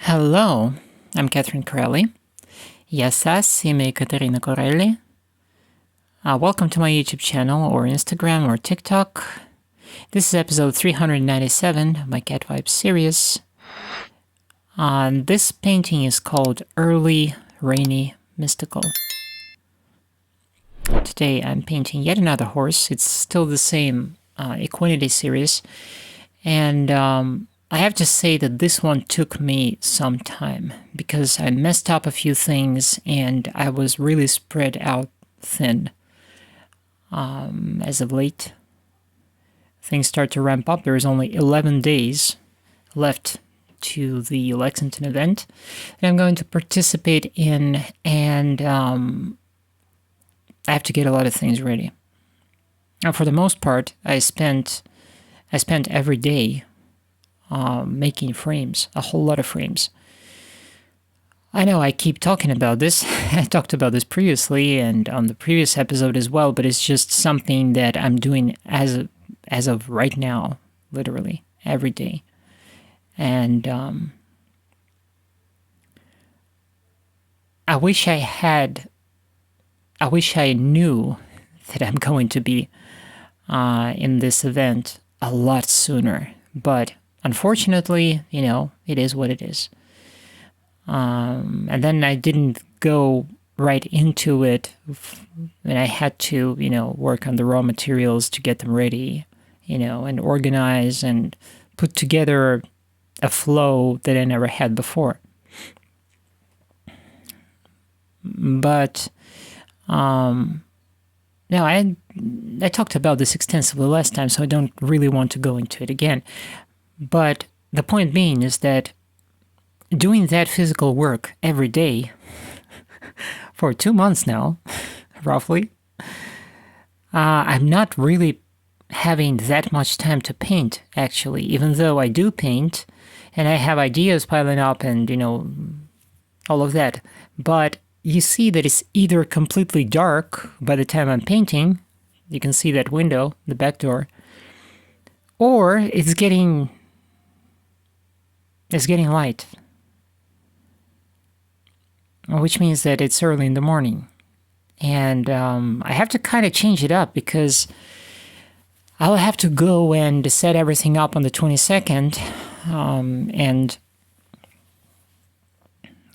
Hello, I'm Catherine Corelli. Yes, ime Caterina Corelli. Welcome to my YouTube channel, or Instagram, or TikTok. This is episode 397 of my Cat Vibes series. This painting is called Early Rainy Mystical. Today I'm painting yet another horse. It's still the same Equinity series. And I have to say that this one took me some time because I messed up a few things and I was really spread out thin as of late. Things start to ramp up. There's only 11 days left to the Lexington event that I'm going to participate in, and I have to get a lot of things ready. Now, for the most part, I spent every day making frames, a whole lot of frames. I know I keep talking about this. I talked about this previously and on the previous episode as well, but it's just something that I'm doing as of right now, literally every day. And I wish I knew that I'm going to be in this event a lot sooner, but unfortunately, it is what it is. And then I didn't go right into it, and I had to, work on the raw materials to get them ready, and organize and put together a flow that I never had before. But now, I talked about this extensively last time, so I don't really want to go into it again. But the point being is that doing that physical work every day for 2 months now, roughly, I'm not really having that much time to paint, actually, even though I do paint and I have ideas piling up and, all of that. But you see that it's either completely dark by the time I'm painting, you can see that window, the back door, or it's getting light, which means that it's early in the morning. And I have to kind of change it up because I'll have to go and set everything up on the 22nd, and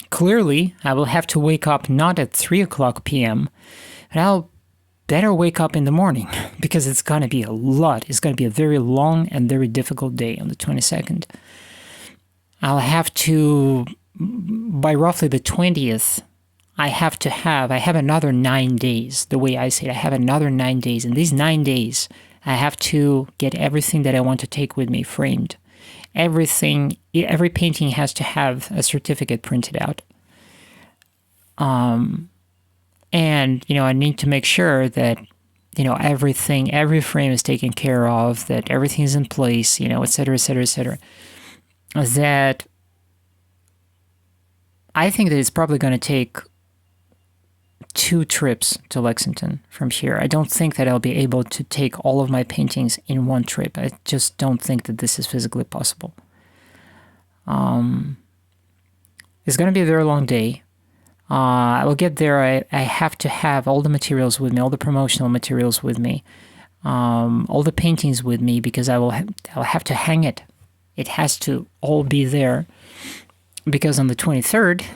clearly I will have to wake up not at 3 o'clock p.m., but I'll better wake up in the morning because it's going to be a lot. It's going to be a very long and very difficult day on the 22nd. I'll have to, by roughly the 20th, I have another 9 days. The way I say it, I have another 9 days. In these 9 days, I have to get everything that I want to take with me framed. Every painting has to have a certificate printed out. And, I need to make sure that, every frame is taken care of, that everything is in place, et cetera, et cetera, et cetera. That I think that it's probably going to take 2 trips to Lexington from here. I don't think that I'll be able to take all of my paintings in one trip. I just don't think that this is physically possible. It's going to be a very long day. I will get there. I have to have all the materials with me, all the promotional materials with me, all the paintings with me, because I'll have to hang it. It has to all be there because on the 23rd,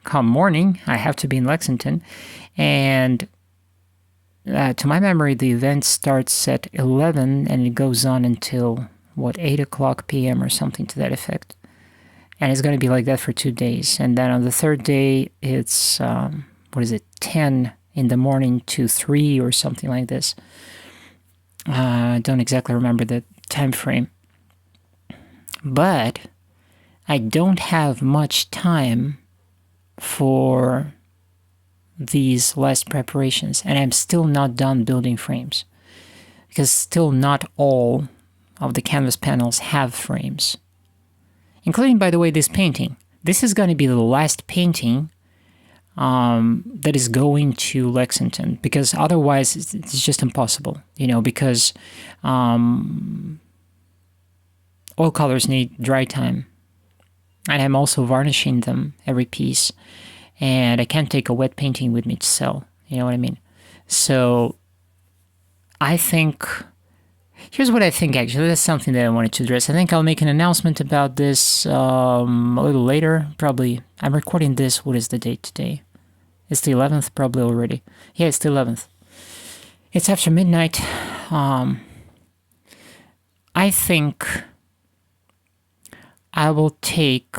come morning, I have to be in Lexington. And to my memory, the event starts at 11 and it goes on until, 8 o'clock p.m. or something to that effect. And it's going to be like that for 2 days. And then on the third day, it's, 10 in the morning to 3 or something like this. I don't exactly remember the time frame. But I don't have much time for these last preparations, and I'm still not done building frames because still not all of the canvas panels have frames, including, by the way, this painting. This is going to be the last painting that is going to Lexington, because otherwise it's just impossible, because oil colors need dry time. And I'm also varnishing them, every piece. And I can't take a wet painting with me to sell. You know what I mean? So I think, here's what I think actually. That's something that I wanted to address. I think I'll make an announcement about this a little later. Probably, I'm recording this. What is the date today? It's the 11th, probably already. Yeah, it's the 11th. It's after midnight. I think I will take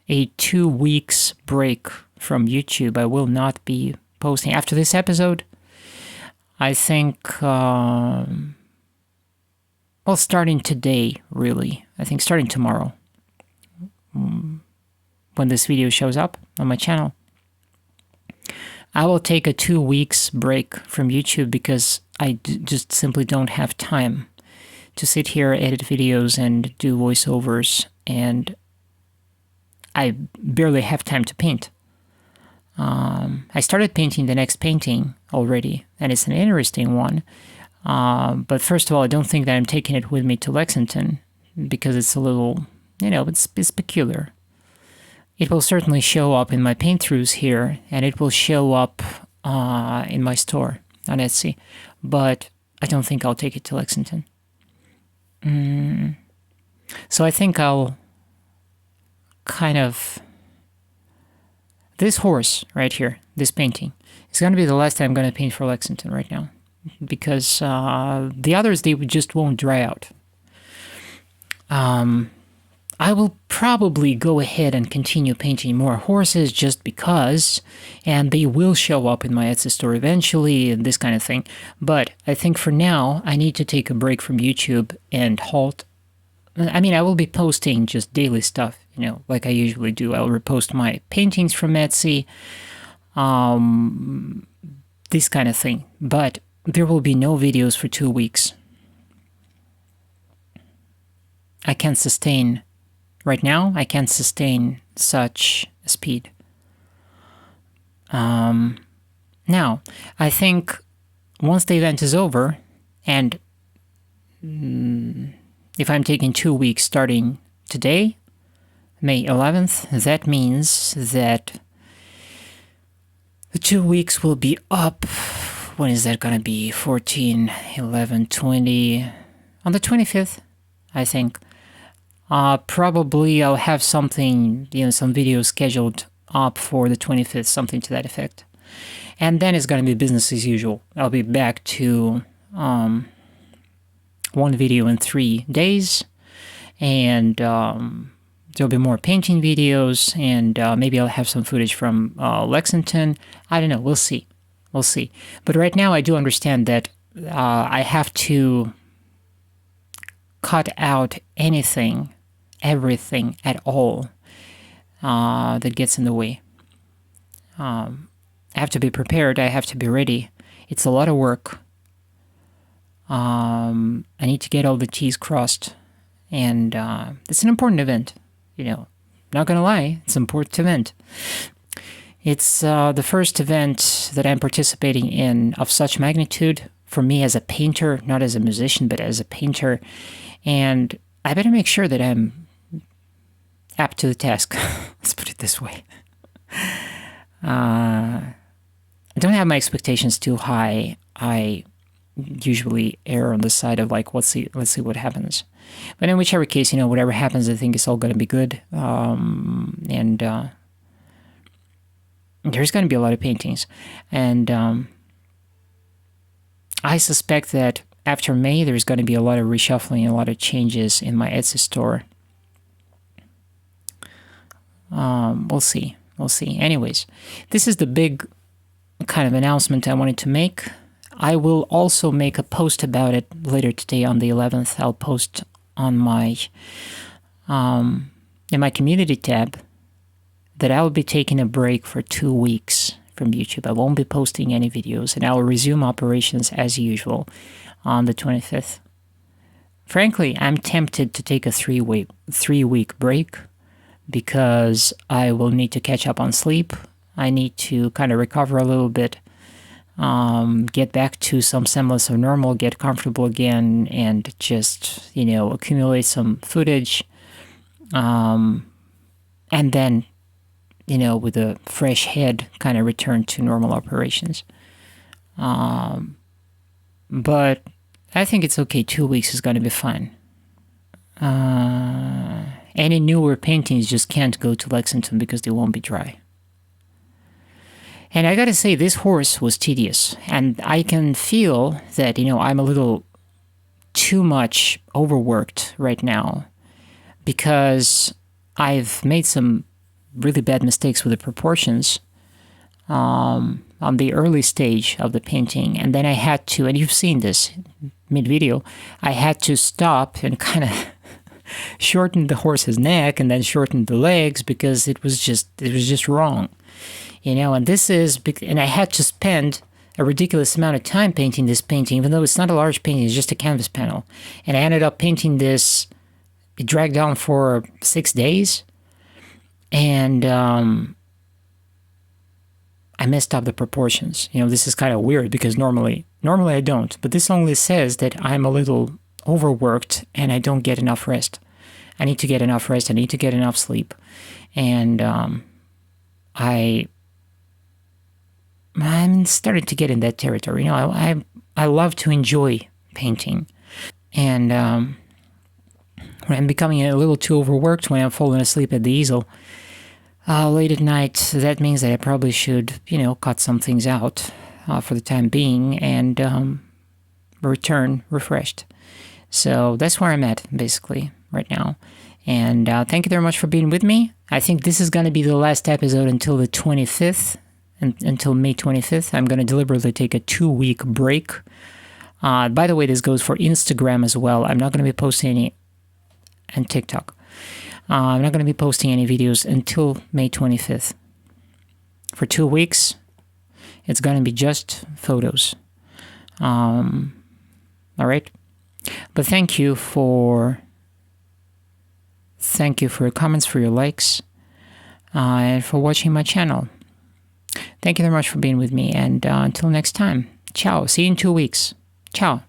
a 2 weeks break from YouTube. I will not be posting after this episode. I think, well, starting today, really. I think starting tomorrow, when this video shows up on my channel, I will take a 2 weeks break from YouTube because I just simply don't have time to sit here, edit videos, and do voiceovers, and I barely have time to paint. I started painting the next painting already, and it's an interesting one. But first of all, I don't think that I'm taking it with me to Lexington because it's a little, it's peculiar. It will certainly show up in my paint-throughs here, and it will show up in my store on Etsy, but I don't think I'll take it to Lexington. So I think I'll kind of... This horse right here, this painting, is going to be the last time I'm going to paint for Lexington right now, because the others, they just won't dry out. I will probably go ahead and continue painting more horses just because, and they will show up in my Etsy store eventually and this kind of thing. But I think for now, I need to take a break from YouTube and halt. I mean, I will be posting just daily stuff, like I usually do. I'll repost my paintings from Etsy, this kind of thing. But there will be no videos for 2 weeks. I can't sustain... Right now, I can't sustain such a speed. Now, I think once the event is over, and if I'm taking 2 weeks starting today, May 11th, that means that the 2 weeks will be up. When is that going to be? 14, 11, 20... On the 25th, I think. Probably I'll have something, some videos scheduled up for the 25th, something to that effect. And then it's going to be business as usual. I'll be back to 1 video in 3 days, and there'll be more painting videos, and maybe I'll have some footage from Lexington. I don't know, we'll see. We'll see. But right now I do understand that I have to cut out everything at all that gets in the way. I have to be prepared. I have to be ready. It's a lot of work. I need to get all the T's crossed. And it's an important event. Not gonna lie, it's an important event. It's the first event that I'm participating in of such magnitude for me as a painter, not as a musician, but as a painter. And I better make sure that I'm apt to the task. Let's put it this way. I don't have my expectations too high. I usually err on the side of like, let's see what happens. But in whichever case, whatever happens, I think it's all going to be good. And there's going to be a lot of paintings. And I suspect that after May, there's going to be a lot of reshuffling, a lot of changes in my Etsy store. We'll see. We'll see. Anyways, this is the big kind of announcement I wanted to make. I will also make a post about it later today on the 11th. I'll post on my in my community tab that I will be taking a break for 2 weeks from YouTube. I won't be posting any videos, and I will resume operations as usual on the 25th. Frankly, I'm tempted to take a 3-week break because I will need to catch up on sleep. I need to kind of recover a little bit, get back to some semblance of normal, get comfortable again, and just, accumulate some footage. And and then, with a fresh head, kind of return to normal operations. But I think it's okay. 2 weeks is going to be fine. Any newer paintings just can't go to Lexington because they won't be dry. And I gotta say, this horse was tedious. And I can feel that, I'm a little too much overworked right now because I've made some really bad mistakes with the proportions on the early stage of the painting. And then I had to, and you've seen this mid-video, I had to stop and kind of shorten the horse's neck and then shorten the legs because it was just wrong. And I had to spend a ridiculous amount of time painting this painting, even though it's not a large painting, it's just a canvas panel. And I ended up painting this, it dragged on for 6 days, and I messed up the proportions. This is kind of weird because normally I don't, but this only says that I'm a little overworked and I don't get enough rest. I need to get enough rest, I need to get enough sleep, and I'm starting to get in that territory. I love to enjoy painting, and when I'm becoming a little too overworked, when I'm falling asleep at the easel late at night, that means that I probably should, cut some things out for the time being and return refreshed. So that's where I'm at, basically, right now. And thank you very much for being with me. I think this is going to be the last episode until the 25th. Until May 25th. I'm going to deliberately take a 2-week break. By the way, this goes for Instagram as well. I'm not going to be posting any, and TikTok. I'm not going to be posting any videos until May 25th. For 2 weeks, it's going to be just photos. All right? But thank you for your comments, for your likes, and for watching my channel. Thank you very much for being with me, and until next time, ciao. See you in 2 weeks. Ciao.